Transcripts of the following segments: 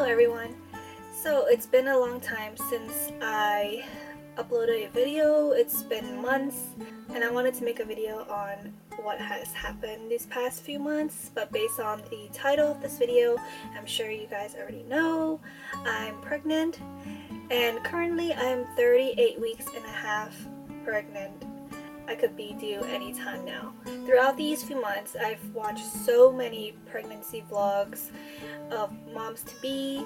everyone. So it's been a long time since I uploaded a video. It's been months and I wanted to make a video on what has happened these past few months, but based on the title of this video, I'm sure you guys already know I'm pregnant, and currently I'm 38 weeks and a half pregnant. I could be due anytime now. Throughout these few months, I've watched so many pregnancy vlogs of moms-to-be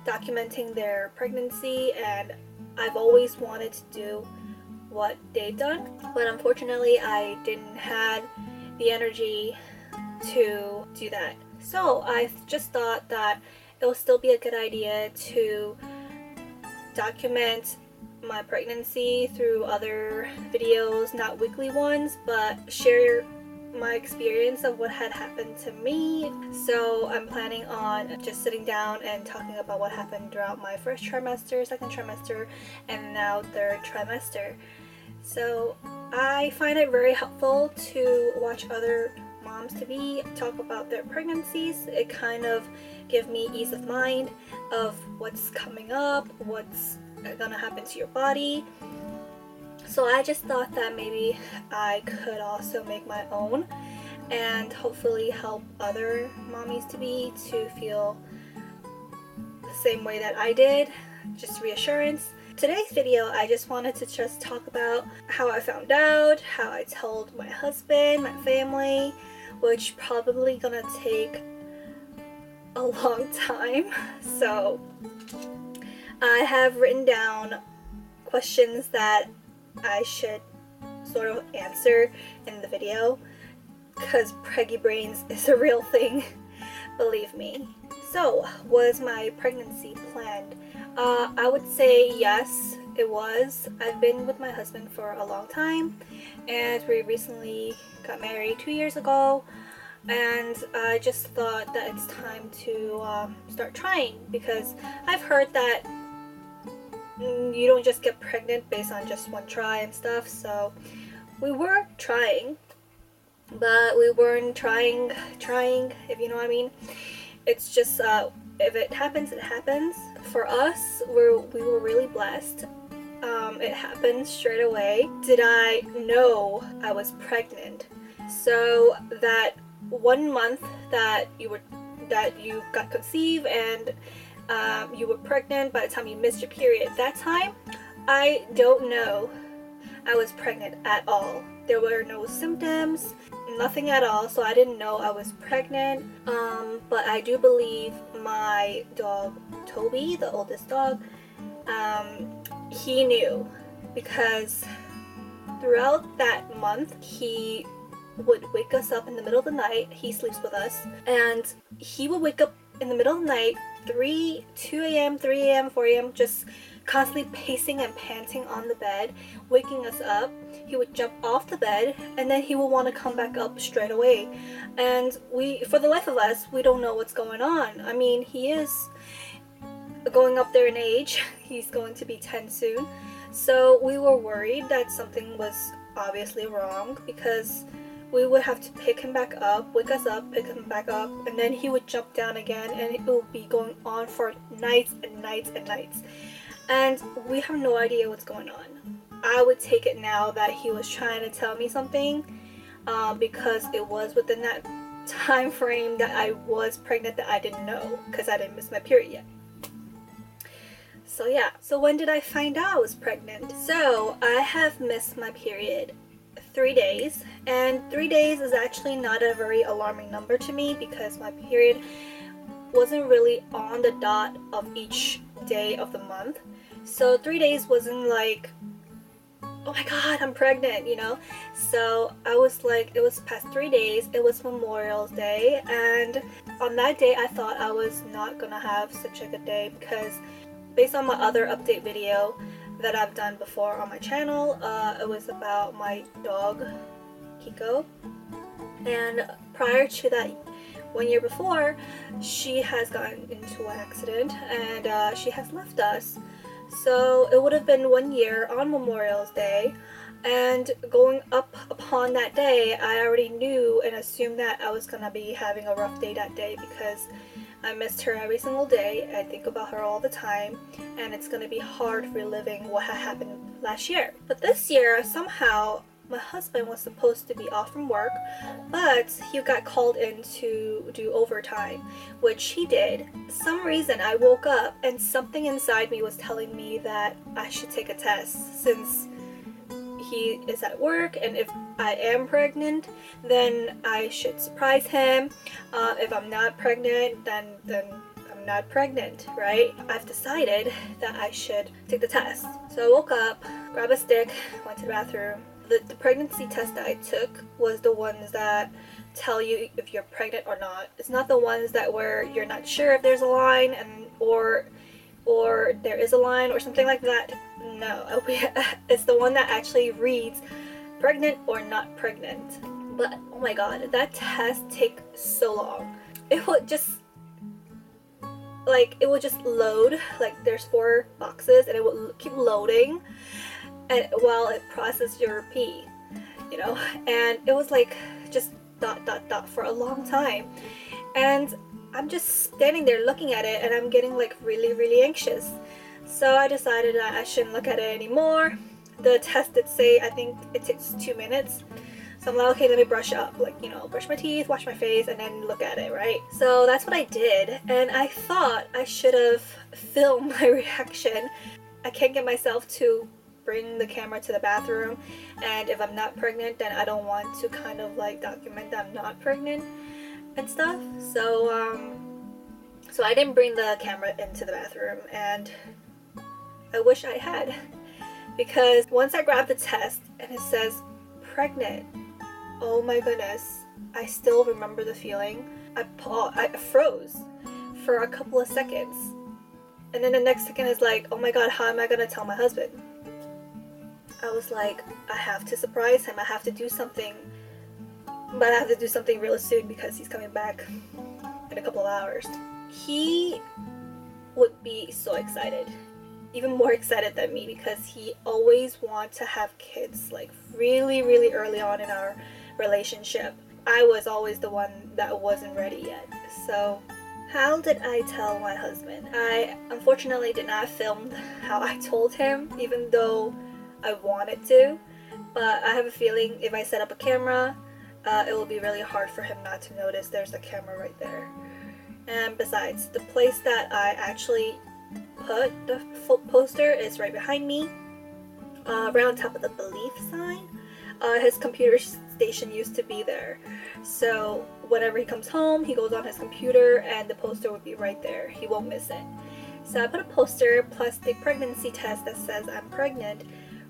documenting their pregnancy, and I've always wanted to do what they've done, but unfortunately I didn't have the energy to do that. So I just thought that it would still be a good idea to document my pregnancy through other videos, not weekly ones, but share my experience of what had happened to me. So I'm planning on just sitting down and talking about what happened throughout my first trimester, second trimester, and now third trimester. So I find it very helpful to watch other moms-to-be talk about their pregnancies. It kind of gives me ease of mind of what's coming up, what's gonna happen to your body. So I just thought that maybe I could also make my own and hopefully help other mommies-to-be to feel the same way that I did, just reassurance. Today's video, I just wanted to just talk about how I found out, how I told my husband, my family, which probably gonna take a long time. So I have written down questions that I should sort of answer in the video, because preggy brains is a real thing, believe me. So, was my pregnancy planned? I would say yes, it was. I've been with my husband for a long time, and we recently got married 2 years ago, and I just thought that it's time to start trying, because I've heard that you don't just get pregnant based on just one try and stuff. So we were trying, but we weren't trying, if you know what I mean. It's just if it happens, it happens. For us, we were really blessed. It happened straight away. Did I know I was pregnant? So that 1 month that you got conceived and you were pregnant by the time you missed your period, that time I don't know I was pregnant at all. There were no symptoms, nothing at all, so I didn't know I was pregnant. But I do believe my dog Toby, the oldest dog, he knew, because throughout that month he would wake us up in the middle of the night. He sleeps with us, and he would wake up in the middle of the night, 2 a.m., 3 a.m., 4 a.m., just constantly pacing and panting on the bed, waking us up. He would jump off the bed, and then he would want to come back up straight away. And for the life of us, we don't know what's going on. I mean, he is going up there in age. He's going to be 10 soon. So we were worried that something was obviously wrong, because we would have to pick him back up, wake us up, pick him back up, and then he would jump down again, and it would be going on for nights and nights and nights. And we have no idea what's going on. I would take it now that he was trying to tell me something, because it was within that time frame that I was pregnant that I didn't know, because I didn't miss my period yet. So yeah, so when did I find out I was pregnant? So I have missed my period 3 days, and 3 days is actually not a very alarming number to me, because my period wasn't really on the dot of each day of the month. So 3 days wasn't like, oh my god, I'm pregnant, you know. So I was like, it was past 3 days, it was Memorial Day, and on that day I thought I was not gonna have such a good day, because based on my other update video that I've done before on my channel, it was about my dog Kiko, and prior to that, 1 year before, she has gotten into an accident, and she has left us. So it would have been 1 year on Memorial Day, and going up upon that day, I already knew and assumed that I was gonna be having a rough day that day, because I missed her every single day. I think about her all the time, and it's gonna be hard reliving what had happened last year. But this year, somehow, my husband was supposed to be off from work, but he got called in to do overtime, which he did. For some reason, I woke up and something inside me was telling me that I should take a test since he is at work, and if I am pregnant, then I should surprise him. If I'm not pregnant, then I'm not pregnant, right? I've decided that I should take the test. So I woke up, grabbed a stick, went to the bathroom. The pregnancy test that I took was the ones that tell you if you're pregnant or not. It's not the ones that where you're not sure if there's a line or there is a line or something like that. No, it's the one that actually reads pregnant or not pregnant. But oh my god, that test takes so long. It would just load, like there's 4 boxes and it would keep loading and while it processes your pee, you know, and it was like just dot for a long time, and I'm just standing there looking at it and I'm getting like really anxious. So I decided that I shouldn't look at it anymore. The test did say, I think it takes 2 minutes. So I'm like, okay, let me brush up, like, you know, brush my teeth, wash my face, and then look at it, right? So that's what I did, and I thought I should have filmed my reaction. I can't get myself to bring the camera to the bathroom, and if I'm not pregnant, then I don't want to kind of like document that I'm not pregnant and stuff. So so I didn't bring the camera into the bathroom, and I wish I had, because once I grabbed the test and it says pregnant, oh my goodness, I still remember the feeling. I froze for a couple of seconds, and then the next second is like, oh my god, how am I gonna tell my husband? I was like, I have to surprise him, I have to do something, but I have to do something really soon because he's coming back in a couple of hours. He would be so excited, even more excited than me, because he always wanted to have kids like really early on in our relationship. I was always the one that wasn't ready yet. So how did I tell my husband? I unfortunately did not film how I told him, even though I wanted to, but I have a feeling if I set up a camera, it will be really hard for him not to notice there's a camera right there. And besides, the place that I actually put the poster is right behind me, right on top of the belief sign. His computer station used to be there, so whenever he comes home, he goes on his computer and the poster would be right there. He won't miss it. So I put a poster plus the pregnancy test that says I'm pregnant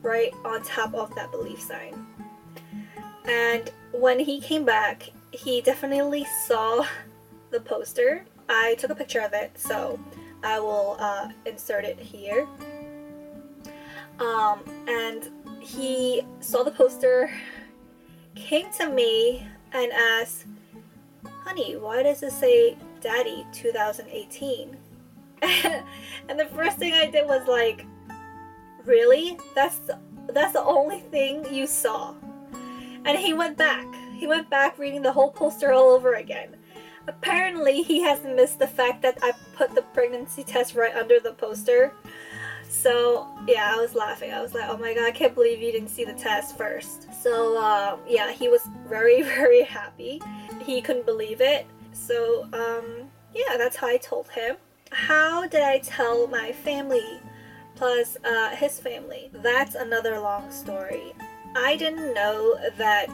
right on top of that belief sign. And when he came back, he definitely saw the poster. I took a picture of it, so I will insert it here. And he saw the poster, came to me and asked, honey, why does it say Daddy 2018? And the first thing I did was like, really? That's the only thing you saw? And he went back reading the whole poster all over again. Apparently he has missed the fact that I put the pregnancy test right under the poster. So yeah, I was laughing. I was like, oh my god, I can't believe you didn't see the test first. So yeah, he was very happy. He couldn't believe it. So yeah, that's how I told him. How did I tell my family plus his family? That's another long story. I didn't know that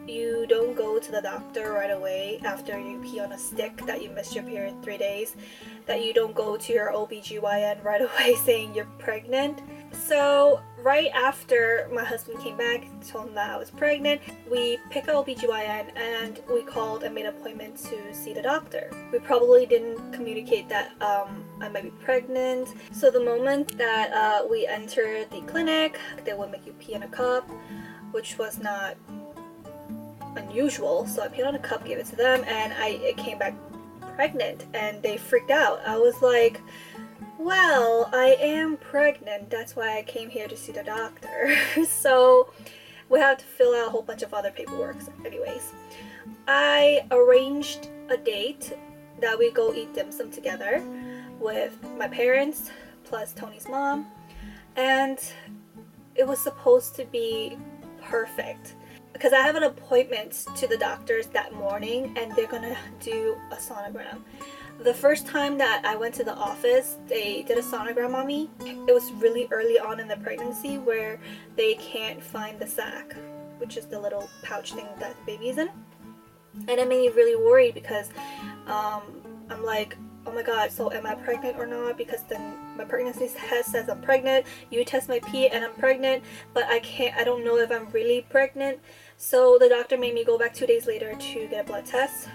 you don't go to the doctor right away after you pee on a stick that you missed your period 3 days, that you don't go to your OBGYN right away saying you're pregnant. So right after my husband came back, told him that I was pregnant, we picked an OBGYN and we called and made an appointment to see the doctor. We probably didn't communicate that I might be pregnant. So the moment that we entered the clinic, they would make you pee in a cup, which was not unusual. So I peed on a cup, gave it to them, and it came back pregnant, and they freaked out. I was like, well, I am pregnant, that's why I came here to see the doctor. So we had to fill out a whole bunch of other paperwork. Anyways, I arranged a date that we go eat dim sum together with my parents plus Tony's mom, and it was supposed to be perfect because I have an appointment to the doctors that morning and they're gonna do a sonogram. The first time that I went to the office, they did a sonogram on me. It was really early on in the pregnancy where they can't find the sac, which is the little pouch thing that the baby is in. And it made me really worried because I'm like, oh my god, so am I pregnant or not? Because then my pregnancy test says I'm pregnant, you test my pee and I'm pregnant, but I don't know if I'm really pregnant. So the doctor made me go back 2 days later to get a blood test.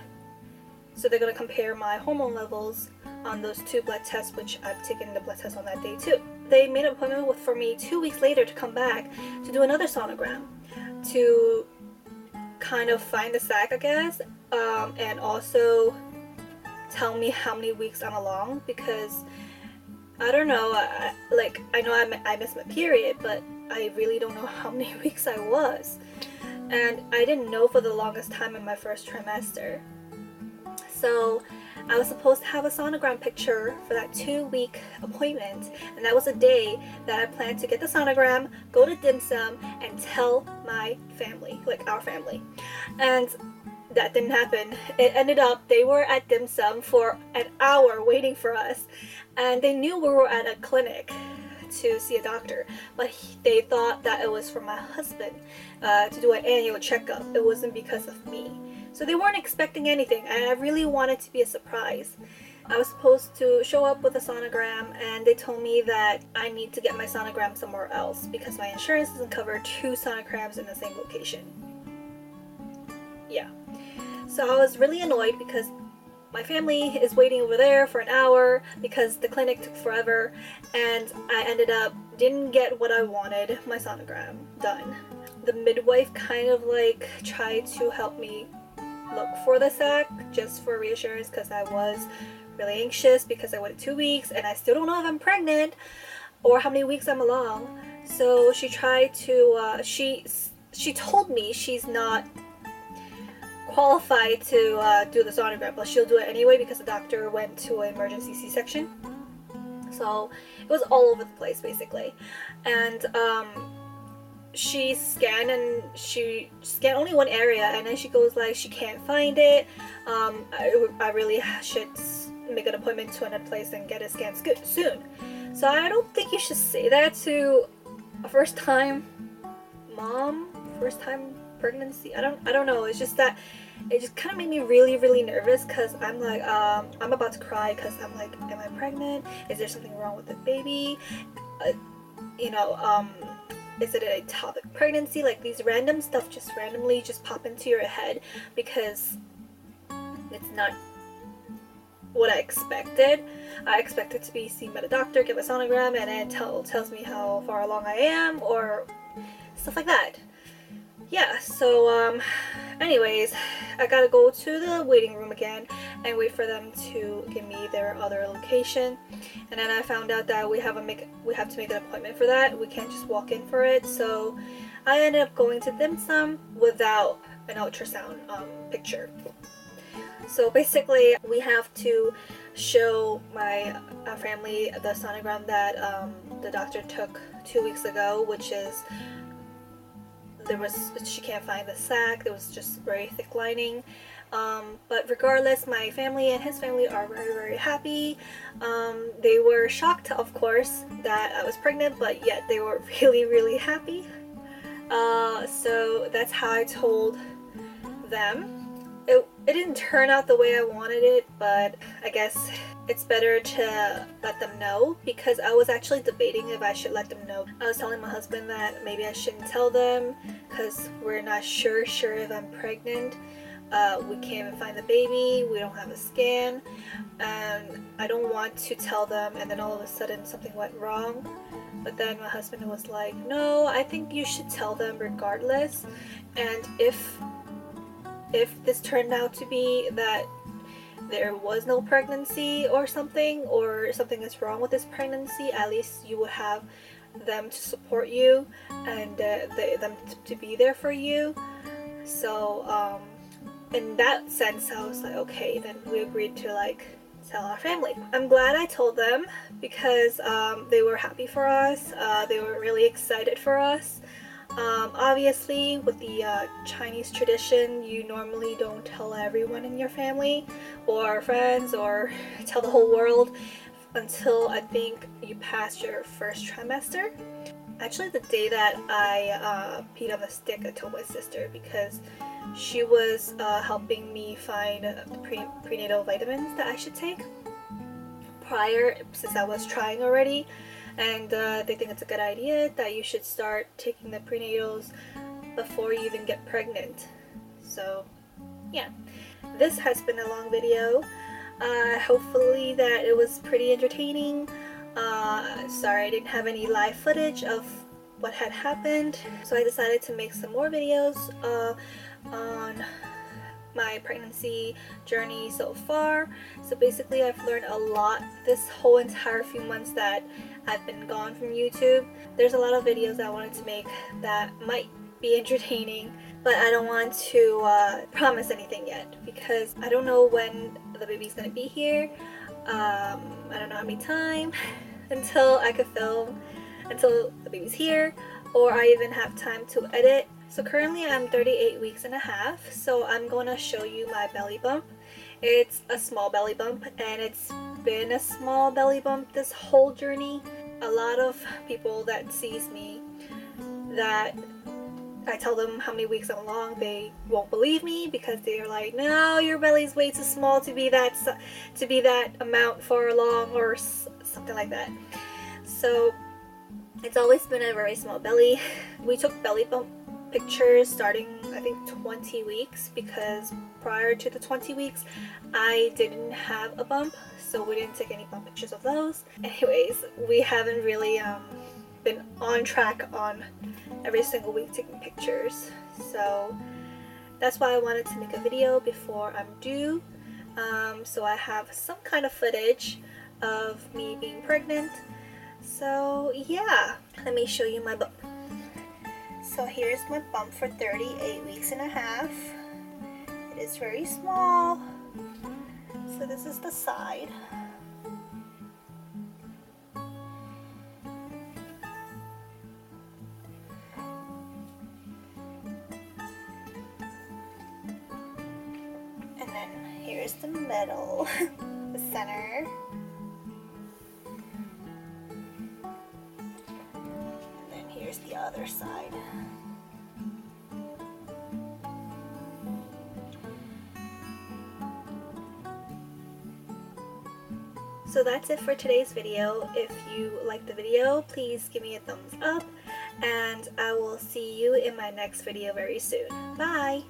So they're going to compare my hormone levels on those 2 blood tests, which I've taken the blood test on that day too. They made an appointment for me 2 weeks later to come back to do another sonogram to kind of find the sac, I guess, and also tell me how many weeks I'm along, because I don't know, I know I missed my period, but I really don't know how many weeks I was, and I didn't know for the longest time in my first trimester. So I was supposed to have a sonogram picture for that 2-week appointment, and that was the day that I planned to get the sonogram, go to dim sum, and tell my family, like our family. And that didn't happen. It ended up they were at dim sum for an hour waiting for us, and they knew we were at a clinic to see a doctor, but they thought that it was for my husband to do an annual checkup. It wasn't because of me. So they weren't expecting anything, and I really wanted to be a surprise. I was supposed to show up with a sonogram, and they told me that I need to get my sonogram somewhere else because my insurance doesn't cover 2 sonograms in the same location. Yeah. So I was really annoyed because my family is waiting over there for an hour because the clinic took forever, and I ended up didn't get what I wanted, my sonogram done. The midwife kind of like tried to help me look for the sac just for reassurance because I was really anxious because I waited 2 weeks and I still don't know if I'm pregnant or how many weeks I'm along. So she tried to she told me she's not qualified to do the sonogram, but she'll do it anyway because the doctor went to an emergency C-section. So it was all over the place basically, and she scanned only one area, and then she goes like she can't find it. I really should make an appointment to another place and get it scanned soon. So I don't think you should say that to a first time mom, first time pregnancy. I don't know, it's just that it just kind of made me really nervous because I'm like I'm about to cry because I'm like, am I pregnant? Is there something wrong with the baby? You know, is it a ectopic pregnancy? Like these random stuff just randomly just pop into your head because it's not what I expected. I expected to be seen by the doctor, get my sonogram, and then tells me how far along I am or stuff like that. Yeah, so anyways, I gotta go to the waiting room again and wait for them to give me their other location. And then I found out that we have to make an appointment for that. We can't just walk in for it. So I ended up going to dim sum without an ultrasound picture. So basically, we have to show my family the sonogram that the doctor took 2 weeks ago, which is she can't find the sac. There was just very thick lining, but regardless, my family and his family are very happy. They were shocked, of course, that I was pregnant, but yet they were really happy. So that's how I told them. It didn't turn out the way I wanted it, but I guess it's better to let them know, because I was actually debating if I should let them know. I was telling my husband that maybe I shouldn't tell them because we're not sure if I'm pregnant. We can't even find the baby, we don't have a scan, and I don't want to tell them and then all of a sudden something went wrong. But then my husband was like, no, I think you should tell them regardless, and if this turned out to be that there was no pregnancy or something is wrong with this pregnancy, at least you would have them to support you and them to be there for you. So in that sense, I was like, okay, then we agreed to like tell our family. I'm glad I told them because they were happy for us. They were really excited for us. Obviously, with the Chinese tradition, you normally don't tell everyone in your family or friends or tell the whole world until I think you pass your first trimester. Actually, the day that I peed on the stick, I told my sister because she was helping me find the prenatal vitamins that I should take prior, since I was trying already, and they think it's a good idea that you should start taking the prenatals before you even get pregnant. So yeah, this has been a long video. Hopefully that it was pretty entertaining. Sorry I didn't have any live footage of what had happened, so I decided to make some more videos on my pregnancy journey so far. So basically I've learned a lot this whole entire few months that I've been gone from YouTube. There's a lot of videos I wanted to make that might be entertaining, but I don't want to promise anything yet because I don't know when the baby's gonna be here. I don't know how many time until I could film, until the baby's here, or I even have time to edit. So currently I'm 38 weeks and a half, so I'm going to show you my belly bump. It's a small belly bump, and it's been a small belly bump this whole journey. A lot of people that sees me, that I tell them how many weeks I'm along, they won't believe me because they're like, no, your belly's way too small to be that amount for long, or something like that. So it's always been a very small belly. We took belly bump pictures starting I think 20 weeks because prior to the 20 weeks I didn't have a bump, so we didn't take any bump pictures of those. Anyways, we haven't really been on track on every single week taking pictures, so that's why I wanted to make a video before I'm due, so I have some kind of footage of me being pregnant. So yeah, let me show you my bump. So here's my bump for 38 weeks and a half. It is very small. So this is the side. And then here's the middle, the center. And then here's the other side. So that's it for today's video. If you liked the video, please give me a thumbs up, and I will see you in my next video very soon. Bye!